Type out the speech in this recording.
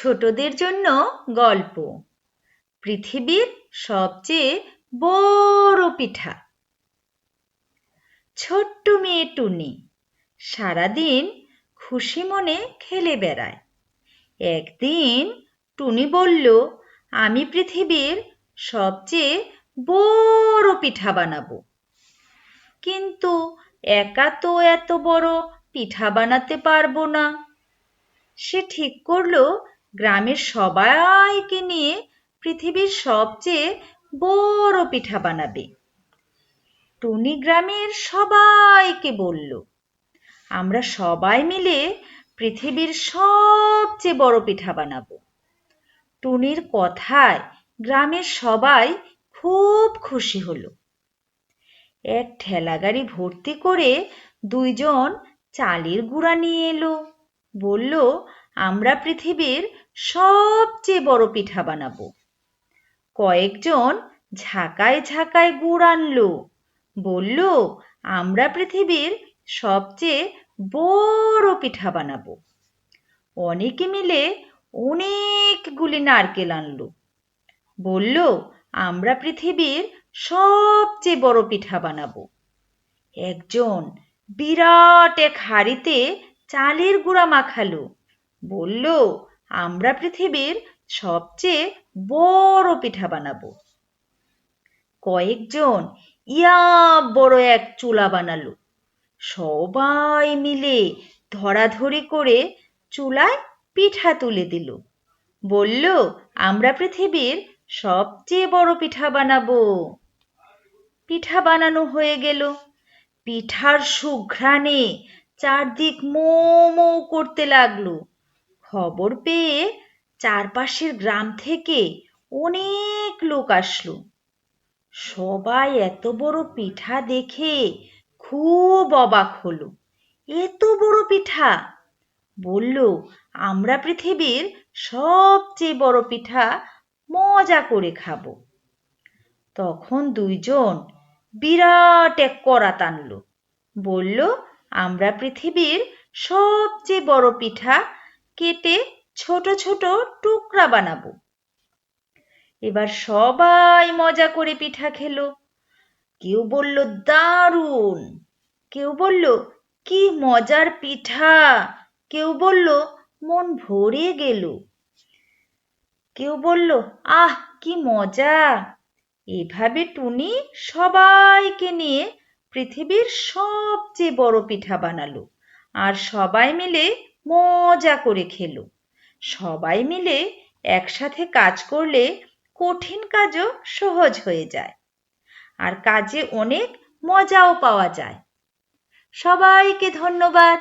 ছোটদের জন্য গল্প। পৃথিবীর সবচেয়ে বড় পিঠা। ছোট্ট মেয়ে টুনি সারাদিন খুশি মনে খেলে বেড়ায়। একদিন টুনি বলল, আমি পৃথিবীর সবচেয়ে বড় পিঠা বানাবো। কিন্তু একা তো এত বড় পিঠা বানাতে পারবো না। সে ঠিক করলো গ্রামের সবাইকে নিয়ে পৃথিবীর সবচেয়ে বড় পিঠা বানাবে। টুনি গ্রামের সবাইকে বলল, আমরা সবাই মিলে পৃথিবীর সবচেয়ে বড় পিঠা বানাবো। টুনির কথায় গ্রামের সবাই খুব খুশি হলো। এক ঠেলাগাড়ি ভর্তি করে দুইজন চালের গুঁড়া নিয়ে এলো। বলল, আমরা পৃথিবীর সবচেয়ে বড় পিঠা বানাবো। কয়েকজন ঝাঁকায় ঝাঁকায় গুড় আনলো। বলল, আমরা পৃথিবীর সবচেয়ে বড় পিঠা বানাবো। অনেকে মিলে অনেকগুলি নারকেল আনলো। বলল, আমরা পৃথিবীর সবচেয়ে বড় পিঠা বানাবো। একজন বিরাট এক হাঁড়িতে চালের গুঁড়া মাখালো। বলল, আমরা পৃথিবীর সবচেয়ে বড় পিঠা বানাবো। কয়েকজন ইয়া বড় এক চুলা বানালো। সবাই মিলে ধরাধরি করে চুলায় পিঠা তুলে দিল। বলল, আমরা পৃথিবীর সবচেয়ে বড় পিঠা বানাবো। পিঠা বানানো হয়ে গেল। পিঠার সুঘ্রাণে চারদিক মো মো করতে লাগলো। খবর পেয়ে চারপাশের গ্রাম থেকে অনেক লোক আসলো। সবাই এত বড় পিঠা দেখে খুব অবাক হলো। এত বড় পিঠা! বলল, আমরা পৃথিবীর সবচেয়ে বড় পিঠা মজা করে খাবো। তখন দুইজন বিরাট এক কড়া টানলো। বলল, আমরা পৃথিবীর সবচেয়ে বড় পিঠা কেটে ছোট ছোট টুকরা বানাবো। এবার সবাই মজা করে পিঠা খেলো। কেউ বলল, দারুণ! কেউ বলল, কি মজার পিঠা! কেউ বলল, মন ভরে গেল। কেউ বলল, আহ কি মজা! এভাবে টুনি সবাইকে নিয়ে পৃথিবীর সবচেয়ে বড় পিঠা বানালো আর সবাই মিলে মজা করে খেলো। সবাই মিলে একসাথে কাজ করলে কঠিন কাজও সহজ হয়ে যায় আর কাজে অনেক মজাও পাওয়া যায়। সবাইকে ধন্যবাদ।